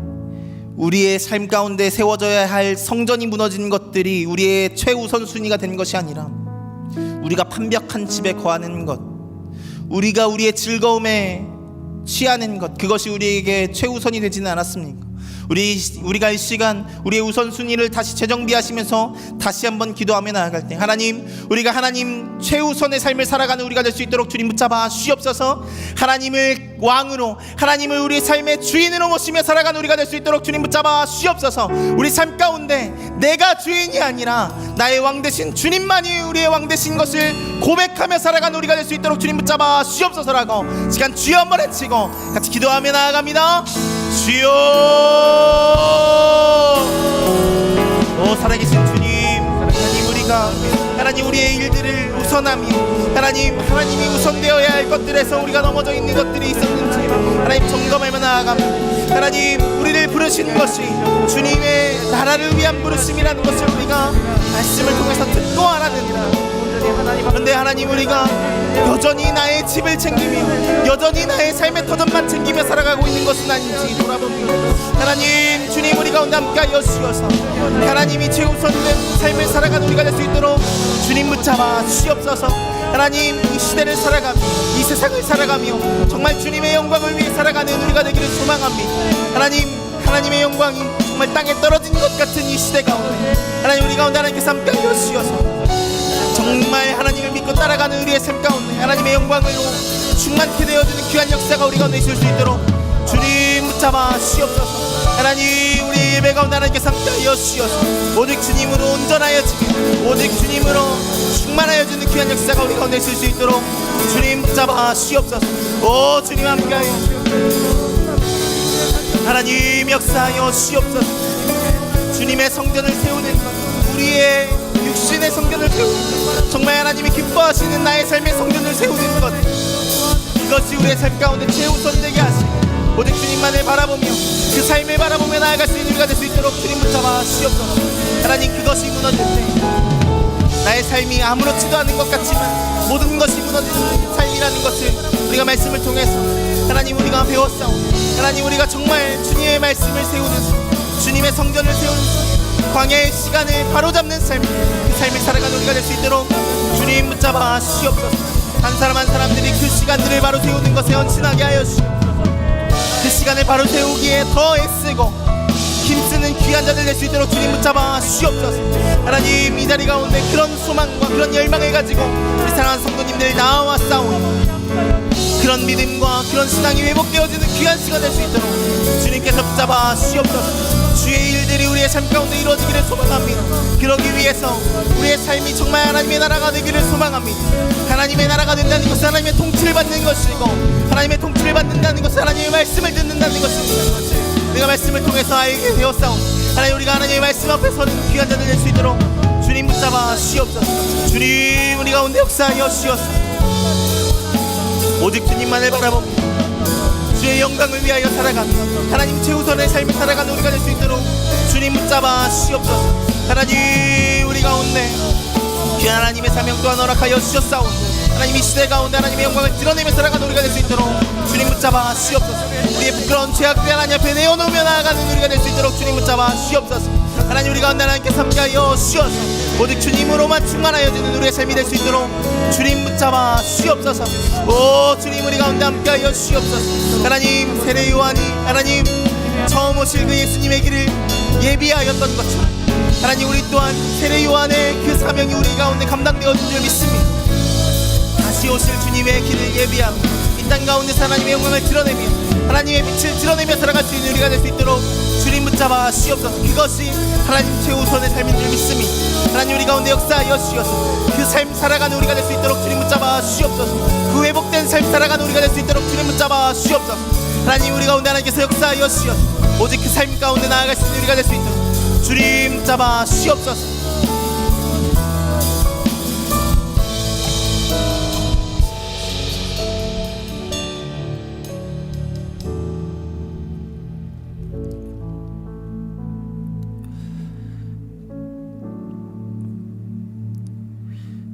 우리의 삶 가운데 세워져야 할 성전이 무너진 것들이 우리의 최우선순위가 된 것이 아니라 우리가 판벽한 집에 거하는 것, 우리가 우리의 즐거움에 취하는 것, 그것이 우리에게 최우선이 되지는 않았습니까? 우리가 이 시간 우리의 우선순위를 다시 재정비하시면서 다시 한번 기도하며 나아갈 때 하나님, 우리가 하나님 최우선의 삶을 살아가는 우리가 될 수 있도록 주님 붙잡아 주옵소서. 하나님을 왕으로, 하나님을 우리의 삶의 주인으로 모시며 살아가는 우리가 될 수 있도록 주님 붙잡아 주옵소서. 우리 삶 가운데 내가 주인이 아니라 나의 왕 되신 주님만이 우리의 왕 되신 것을 고백하며 살아가는 우리가 될 수 있도록 주님 붙잡아 주옵소서라고 시간 주여 한번 외치고 같이 기도하며 나아갑니다. 주여, 오 살아계신 주님, 하나님, 우리가 하나님 우리의 일들을 우선하며 하나님이 우선되어야 할 것들에서 우리가 넘어져 있는 것들이 있었는지 하나님 점검하며 나아갑니다. 하나님, 우리를 부르신 것이 주님의 나라를 위한 부르심이라는 것을 우리가 말씀을 통해서 듣고 알았느니라. 그런데 하나님, 우리가 여전히 나의 집을 챙기며 여전히 나의 삶의 터전만 챙기며 살아가고 있는 것은 아닌지 돌아보며 하나님, 주님, 우리 가운데 함께하여 주셔서 하나님이 최우선된 삶을 살아가는 우리가 될 수 있도록 주님 붙잡아 주시옵소서. 하나님, 이 시대를 살아가며 이 세상을 살아가며 정말 주님의 영광을 위해 살아가는 우리가 되기를 소망합니다. 하나님의 영광이 정말 땅에 떨어진 것 같은 이 시대 가운데 하나님, 우리 가운데 하나님께서 함께하여 주셔서 정말 하나님을 믿고 따라가는 우리의 삶 가운데 하나님의 영광으로 충만케 되어주는 귀한 역사가 우리 가운데 있을 수 있도록 주님 붙잡아 주시옵소서. 하나님, 우리 예배 가운데 하나님께서 함께하여 주시옵소서. 오직 주님으로 온전하여지며 오직 주님으로 충만하여 주는 귀한 역사가 우리 가운데 있을 수 있도록 주님 붙잡아 주시옵소서. 오 주님, 함께하여 하나님 역사하여 주시옵소서. 주님의 성전을 세우는 것, 우리의 육신의 성전을 세우는 것, 정말 하나님이 기뻐하시는 나의 삶의 성전을 세우는 것, 이것이 우리의 삶 가운데 최우선되게 하시고 오직 주님만을 바라보며 그 삶을 바라보며 나아갈 수 있는 우리가 될 수 있도록 주님 붙잡아 주시옵소서. 하나님, 그것이 무너질 때 나의 삶이 아무렇지도 않은 것 같지만 모든 것이 무너지는 삶 삶이라는 것을 우리가 말씀을 통해서 하나님 우리가 배웠사오니 하나님 우리가 정말 주님의 말씀을 세우는 주님의 성전을 세우는 광야의 시간을 바로잡는 삶, 그 삶을 살아가는 우리가 될 수 있도록 주님 붙잡아 주시옵소서. 한 사람 한 사람들이 그 시간들을 바로 세우는 것에 헌신하게 하여 주시옵소서. 그 시간을 바로 세우기에 더 애쓰고 힘쓰는 귀한 자들 될 수 있도록 주님 붙잡아 주시옵소서. 하나님 이 자리 가운데 그런 소망과 그런 열망을 가지고 우리 사랑하는 성도님들 나와 싸우니 그런 믿음과 그런 신앙이 회복되어지는 귀한 시간 될 수 있도록 주님께서 붙잡아 주시옵소서. 주의 일들이 우리의 삶 가운데 이루어지기를 소망합니다. 그러기 위해서 우리의 삶이 정말 하나님의 나라가 되기를 소망합니다. 하나님의 나라가 된다는 것은 하나님의 통치를 받는 것이고 하나님의 통치를 받는다는 것은 하나님의 말씀을 듣는다는 것입니다. 내가 말씀을 통해서 알게 되었사오니 하나님 우리가 하나님의 말씀 앞에 서는 귀한 자들 될 수 있도록 주님 붙잡아 주시옵소서. 주님 우리 가운데 역사하여 주시옵소서. 오직 주님만을 바라봅니다. 주의 영광을 위하여 살아가며 하나님 최우선의 삶을 살아가는 우리가 될 수 있도록 주님 붙잡아 주시옵소서. 하나님 우리 가운데 귀한 하나님의 사명 또한 허락하여 주셨사오니 하나님 이 시대 가운데 하나님의 영광을 드러내며 살아가는 우리가 될 수 있도록 주님 붙잡아 주시옵소서. 우리의 부끄러운 죄악들 하나님 앞에 내어놓으며 나아가는 우리가 될 수 있도록 주님 붙잡아 주시옵소서. 하나님 우리 가운데 하나님께서 함께하여 주시옵소서. 오직 주님으로만 충만하여지는 우리의 삶이 될 수 있도록 주님 붙잡아 주시옵소서. 오 주님 우리 가운데 함께하여 주시옵소서. 하나님 세례 요한이 하나님 처음 오실 그 예수님의 길을 예비하였던 것처럼 하나님 우리 또한 세례 요한의 그 사명이 우리 가운데 감당되어진 줄 믿습니다. 다시 오실 주님의 길을 예비하며 이 땅 가운데 하나님의 영광을 드러내며 하나님의 빛을 드러내며 살아갈 수 있는 우리가 될 수 있도록 주님 붙잡아 주시옵소서. 그것이 하나님 최우선의 삶인 줄 믿습니다. 하나님 우리 가운데 역사하여 주시옵소서. 그 삶 살아가는 우리가 될 수 있도록 주님 붙잡아 주시옵소서. 그 회복된 삶 살아가는 우리가 될 수 있도록 주님 붙잡아 주시옵소서. 하나님 우리 가운데 하나님께서 역사하여 주시옵소서. 오직 그 삶 가운데 나아갈 수 있는 우리가 될 수 있도록 주님 붙잡아 주시옵소서.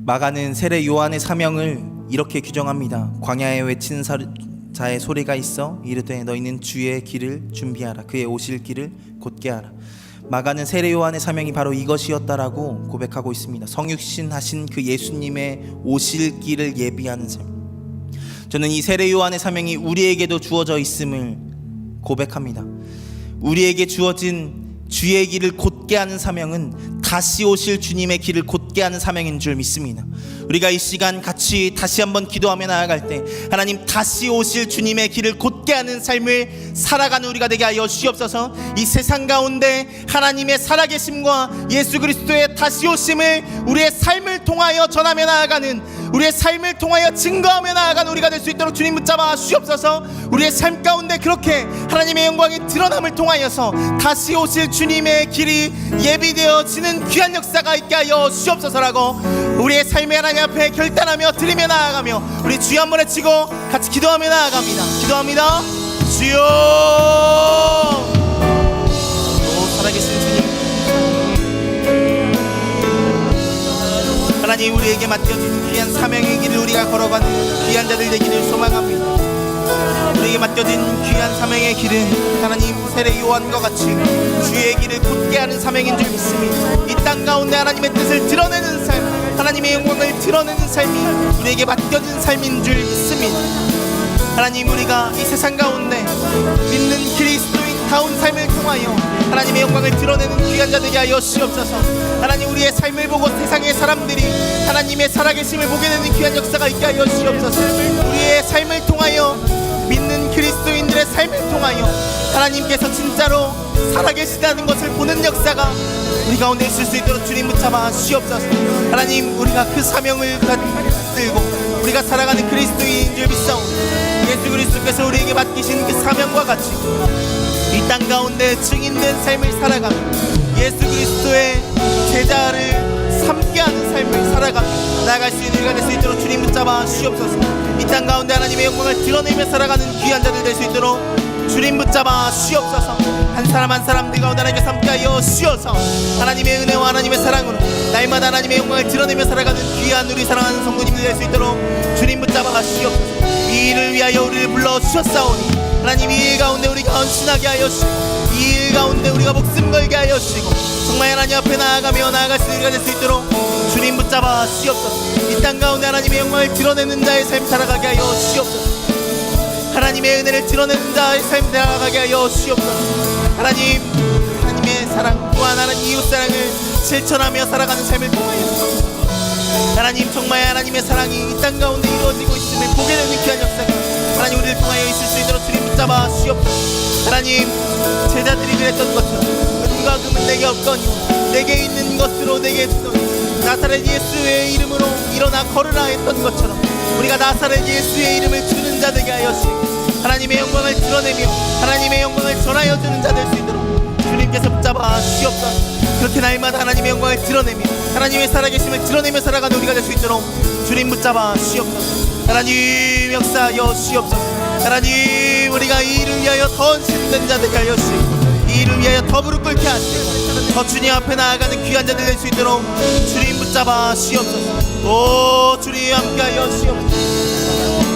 마가는 세례 요한의 사명을 이렇게 규정합니다. 광야에 외치는 자의 소리가 있어 이르되 너희는 주의 길을 준비하라. 그의 오실 길을 곧게 하라. 마가는 세례 요한의 사명이 바로 이것이었다라고 고백하고 있습니다. 성육신 하신 그 예수님의 오실 길을 예비하는 삶. 저는 이 세례 요한의 사명이 우리에게도 주어져 있음을 고백합니다. 우리에게 주어진 주의 길을 곧게 하는 사명은 다시 오실 주님의 길을 곧게 하는 사명인 줄 믿습니다. 우리가 이 시간 같이 다시 한번 기도하며 나아갈 때 하나님 다시 오실 주님의 길을 곧게 하는 삶을 살아가는 우리가 되게 하여 주시옵소서. 이 세상 가운데 하나님의 살아계심과 예수 그리스도의 다시 오심을 우리의 삶을 통하여 전하며 나아가는, 우리의 삶을 통하여 증거하며 나아가는 우리가 될 수 있도록 주님 붙잡아 주시옵소서. 우리의 삶 가운데 그렇게 하나님의 영광이 드러남을 통하여서 다시 오실 주님의 길이 예비되어지는 귀한 역사가 있게 하여 주시옵소서라고 우리의 삶의 하나님 앞에 결단하며 드리며 나아가며 우리 주여 한번 외치고 같이 기도하며 나아갑니다. 기도합니다. 주여. 오 살아계신 주님, 하나님 우리에게 맡겨진 귀한 사명의 길을 우리가 걸어가는 귀한 자들 되기를 소망합니다. 우리에게 맡겨진 귀한 사명의 길은 하나님 세례 요한과 같이 주의 길을 곧게 하는 사명인 줄 믿습니다. 이 땅 가운데 하나님의 뜻을 드러내는 삶, 하나님의 영광을 드러내는 삶이 우리에게 맡겨진 삶인 줄 믿습니다. 하나님 우리가 이 세상 가운데 믿는 그리스도인다운 삶을 통하여 하나님의 영광을 드러내는 귀한 자들이 하여 주시옵소서. 하나님 우리의 삶을 보고 세상의 사람들이 하나님의 살아계심을 보게 되는 귀한 역사가 있게 하여 주시옵소서. 우리의 삶을 통하여 믿는 그리스도인들의 삶을 통하여 하나님께서 진짜로 살아계시다는 것을 보는 역사가 우리 가운데 있을 수 있도록 주님 붙잡아 주시옵소서. 하나님 우리가 그 사명을 들고 우리가 살아가는 그리스도인인 줄 믿사오니 예수 그리스도께서 우리에게 맡기신 그 사명과 같이 이 땅 가운데 증인된 삶을 살아가며 예수 그리스도의 제자를 삼게하는 삶을 살아가며 나아갈 수 있는 우리가 될 수 있도록 주님 붙잡아 주시옵소서. 이 땅 가운데 하나님의 영광을 드러내며 살아가는 귀한 자들 될 수 있도록 주님 붙잡아 주옵소서. 한 사람 한 사람 내 가운데 하나님께 함께하여 주셔서 하나님의 은혜와 하나님의 사랑으로 날마다 하나님의 영광을 드러내며 살아가는 귀한 우리 사랑하는 성도님들 될 수 있도록 주님 붙잡아 주옵소서. 이 일을 위하여 우리를 불러주셨사오니 하나님 이 일 가운데 우리가 헌신하게 하여 주시고 이 일 가운데 우리가 목숨 걸게 하여 주시고 정말 하나님 앞에 나아가며 나아갈 수 있게 될 수 있도록 주님 붙잡아 주옵소서. 이 땅 가운데 하나님의 영광을 드러내는 자의 삶 살아가게 하여 주옵소서. 하나님의 은혜를 드러내는 자의 삶 살아가게 하여 주옵소서. 하나님의 사랑 또한 하나님 이웃사랑을 실천하며 살아가는 삶을 통하여 하나님 정말 하나님의 사랑이 이 땅 가운데 이루어지고 있음을 보게 되는 귀한 역사가 하나님 우리를 통하여 있을 수 있도록 주님 붙잡아 주옵소서. 하나님 제자들이 그랬던 것처럼 은과 금은 내게 없거니와 내게 있는 것으로 내게 주노니 나사렛 예수의 이름으로 일어나 걸으라 했던 것처럼 우리가 나사렛 예수의 이름을 주는 자 되게 하여 주시고 하나님의 영광을 드러내며 하나님의 영광을 전하여 주는 자 될 수 있도록 주님께서 붙잡아 주옵소서. 그렇게 날마다 하나님의 영광을 드러내며 하나님의 살아계심을 드러내며 살아가는 우리가 될 수 있도록 주님 붙잡아 주옵소서. 하나님 역사하여 주옵소서. 하나님 우리가 이 일을 위하여 더 헌신된 자 되게 하여 주시고 이 일을 위하여 더 무릎 꿇게 하시고 더 주님 앞에 나아가는 귀한 자들 될 수 있도록 주님 붙잡아 주옵소서. 오 주님 함께하여 주옵소서.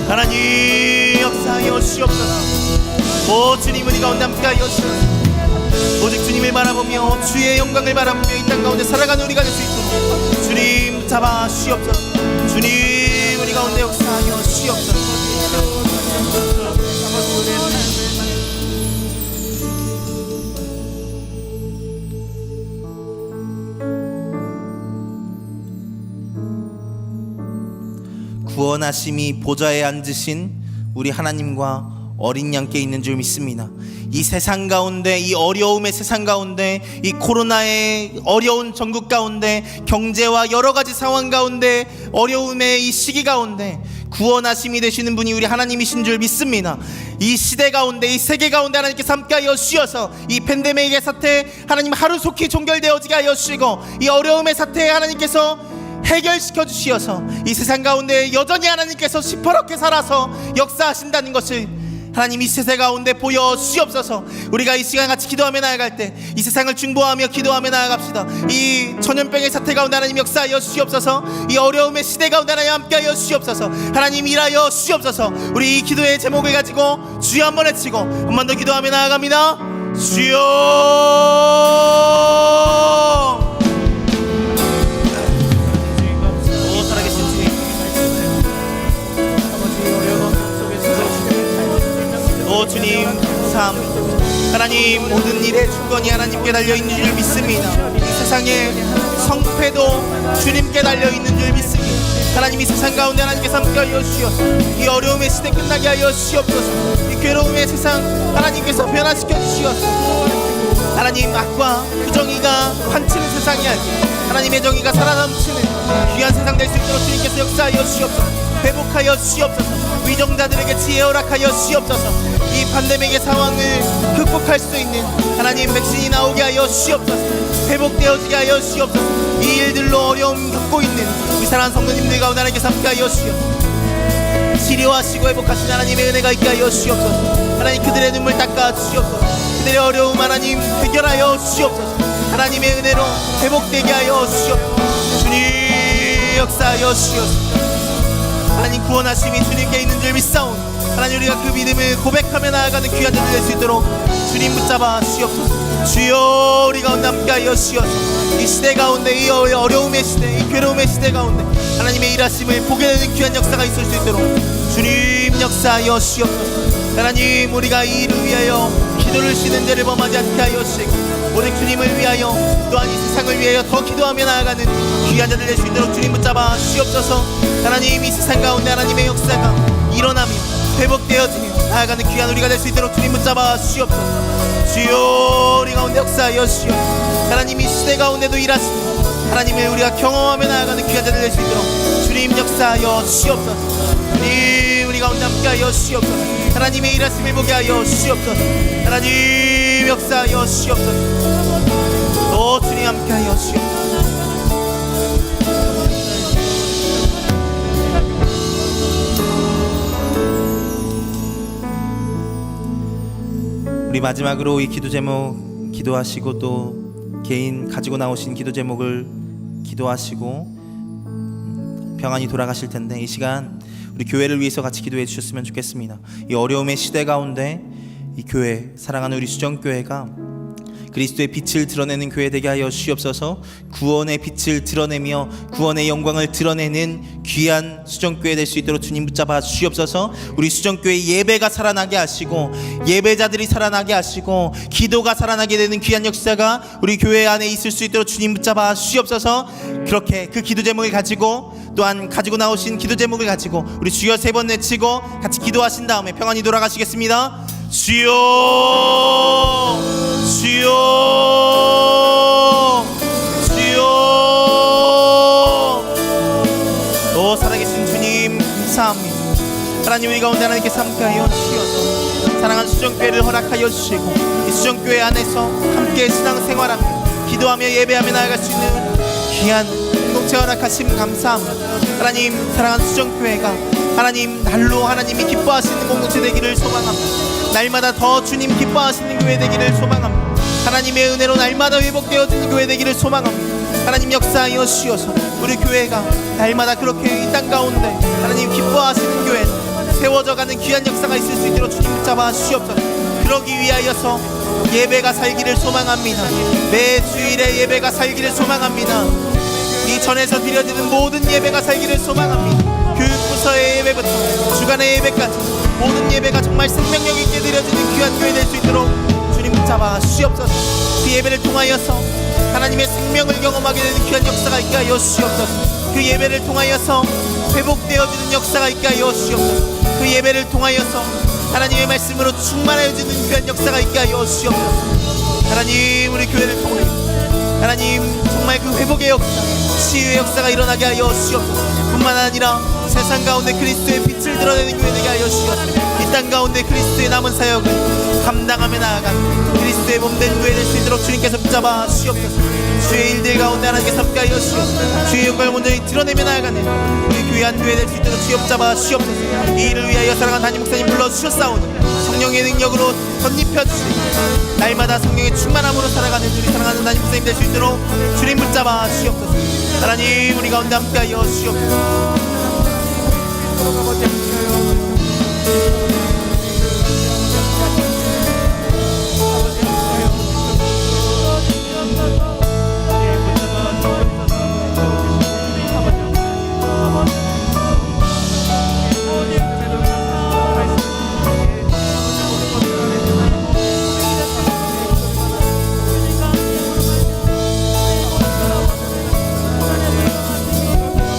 하나님 역사하여 주옵소서. 오 주님 우리 가운데 함께하여 주옵소서. 오직 주님을 바라보며 주의 영광을 바라보며 이 땅 가운데 살아가는 우리가 될 수 있도록 주님 잡아 주옵소서. 주님 우리 가운데 역사하여 주옵소서. 구원하심이 보좌에 앉으신 우리 하나님과 어린 양께 있는 줄 믿습니다. 이 세상 가운데 이 어려움의 세상 가운데 이 코로나의 어려운 전국 가운데 경제와 여러 가지 상황 가운데 어려움의 이 시기 가운데 구원하심이 되시는 분이 우리 하나님이신 줄 믿습니다. 이 시대 가운데 이 세계 가운데 하나님께서 함께하여 주셔서 이 팬데믹의 사태 하나님 하루속히 종결되어지게 하여 주시고 이 어려움의 사태 하나님께서 해결시켜 주시어서 이 세상 가운데 여전히 하나님께서 시퍼렇게 살아서 역사하신다는 것을 하나님 이 세상 가운데 보여 주시옵소서. 우리가 이 시간 같이 기도하며 나아갈 때 이 세상을 중보하며 기도하며 나아갑시다. 이 전염병의 사태 가운데 하나님 역사하여 주시옵소서. 이 어려움의 시대 가운데 하나님 함께하여 주시옵소서. 하나님 일하여 주시옵소서. 우리 이 기도의 제목을 가지고 주여 한번 외치고 한 번 더 기도하며 나아갑니다. 주여 오 주님 감사합니다. 하나님 모든 일의 주권이 하나님께 달려있는 줄 믿습니다. 이 세상의 성패도 주님께 달려있는 줄 믿습니다. 하나님 이 세상 가운데 하나님께서 함께하여 주시옵소서. 이 어려움의 시대 끝나게 하여 주시옵소서. 이 괴로움의 세상 하나님께서 변화시켜 주시옵소서. 하나님 악과 부정의가 판치는 세상이 아니라 하나님의 정의가 살아남치는 귀한 세상 될 수 있도록 주님께서 역사하여 주시옵소서. 회복하여 주시옵소서. 위정자들에게 지혜 허락하여 주시옵소서. 이 팬데믹의 상황을 극복할 수 있는 하나님 백신이 나오게 하여 주시옵소서. 회복되어지게 하여 주시옵소서. 이 일들로 어려움 겪고 있는 우리 사랑하는 성도님들 가운데 하나님께서 함께하여 주시옵소서. 치료하시고 회복하신 하나님의 은혜가 있게 하여 주시옵소서. 하나님 그들의 눈물 닦아 주시옵소서. 그들의 어려움 하나님 해결하여 주시옵소서. 하나님의 은혜로 회복되게 하여 주시옵소서. 주님 역사하여 주시옵소서. 하나님 구원하심이 주님께 있는 줄 믿사오니 하나님 우리가 그 믿음을 고백하며 나아가는 귀한 자들 될 수 있도록 주님 붙잡아 주시옵소서. 주여 우리 가운데 함께하여 주시옵소서. 이 시대 가운데 이 어려움의 시대 이 괴로움의 시대 가운데 하나님의 일하심을 보게 되는 귀한 역사가 있을 수 있도록 주님 역사하여 주시옵소서. 하나님 우리가 이 일을 위하여 기도를 쉬는 죄를 범하지 않게 하여 주시고 오직 주님을 위하여 또한 이 세상을 위하여 더 기도하며 나아가는 귀한 자들 될 수 있도록 주님 붙잡아 주시옵소서. 하나님 이 세상 가운데 하나님의 역사가 일어나며 회복되어지며 나아가는 귀한 우리가 될 수 있도록 주님 붙잡아 주시옵소서. 주여 우리 가운데 역사하여 주시옵소서. 하나님 이 시대 가운데도 일하시고 하나님을 우리가 경험하며 나아가는 귀한 자들 될 수 있도록 주님 역사하여 주시옵소서. 주님 우리 가운데 함께하여 주시옵소서. 하나님의 일하심을 보게 하여 주시옵소서. 하나님 역사하여 주시옵소서. 또 주님 함께하여 주시옵소서. 우리 마지막으로 이 기도 제목 기도하시고 또 개인 가지고 나오신 기도 제목을 기도하시고 평안히 돌아가실 텐데, 이 시간 우리 교회를 위해서 같이 기도해 주셨으면 좋겠습니다. 이 어려움의 시대 가운데 이 교회, 사랑하는 우리 수정교회가 그리스도의 빛을 드러내는 교회 되게 하여 주시옵소서. 구원의 빛을 드러내며 구원의 영광을 드러내는 귀한 수정교회 될 수 있도록 주님 붙잡아 주시옵소서. 우리 수정교회 예배가 살아나게 하시고 예배자들이 살아나게 하시고 기도가 살아나게 되는 귀한 역사가 우리 교회 안에 있을 수 있도록 주님 붙잡아 주시옵소서. 그렇게 그 기도 제목을 가지고 또한 가지고 나오신 기도 제목을 가지고 우리 주여 3번 외치고 같이 기도하신 다음에 평안히 돌아가시겠습니다. 주여 주여 주여. 오 살아계신 주님 감사합니다. 하나님 우리 가운데 하나님께서 함께하여 주셔서 사랑하는 수정교회를 허락하여 주시고 이 수정교회 안에서 함께 신앙생활하며 기도하며 예배하며 나아갈 수 있는 귀한 공동체 허락하심 감사합니다. 하나님 사랑하는 수정교회가 하나님 날로 하나님이 기뻐하시는 공동체 되기를 소망합니다. 날마다 더 주님 기뻐하시는 교회 되기를 소망합니다. 하나님의 은혜로 날마다 회복되어지는 교회 되기를 소망합니다. 하나님 역사하여 주시어서 우리 교회가 날마다 그렇게 이 땅 가운데 하나님 기뻐하시는 교회 세워져가는 귀한 역사가 있을 수 있도록 주님 붙잡아 주시옵소서. 그러기 위하여서 예배가 살기를 소망합니다. 매 주일에 예배가 살기를 소망합니다. 이 전에서 드려지는 모든 예배가 살기를 소망합니다. 교육부서의 예배부터 주간의 예배까지 모든 예배가 정말 생명력 있게 드려지는 귀한 교회 될 수 있도록 주님 붙잡아 주시옵소서. 그 예배를 통하여서 하나님의 생명을 경험하게 되는 귀한 역사가 있게 하여 주시옵소서. 그 예배를 통하여서 회복되어지는 역사가 있게 하여 주시옵소서. 그 예배를 통하여서 하나님의 말씀으로 충만해지는 귀한 역사가 있게 하여 주시옵소서. 하나님 우리 교회를 통해 하나님 정말 그 회복의 역사, 치유의 역사가 일어나게 하여 주시옵소서. 뿐만 아니라 세상 가운데 그리스도의 빛을 드러내는 교회 되게 하여 주시옵소서. 이 땅 가운데 그리스도의 남은 사역을 감당하며 나아가는 그리스도의 몸된 교회 될 수 있도록 주님께서 붙잡아 주시옵소서. 주의 일들 가운데 하나님께서 함께 하여 주시옵소서. 주의 영광을 온전히 드러내며 나아가는 우리 귀한 교회 될 수 있도록 주여 붙잡아 주시옵소서. 이 일을 위하여 사랑하는 담임 목사님 불러주셨사오니 성령의 능력으로 덧입혀주시고 날마다 성령의 충만함으로 살아가는 우리 사랑하는 담임 목사님 될 수 있도록 주님 붙잡아 주시옵소서. 하나님 우리 가운데 함께 하여 주시옵소서.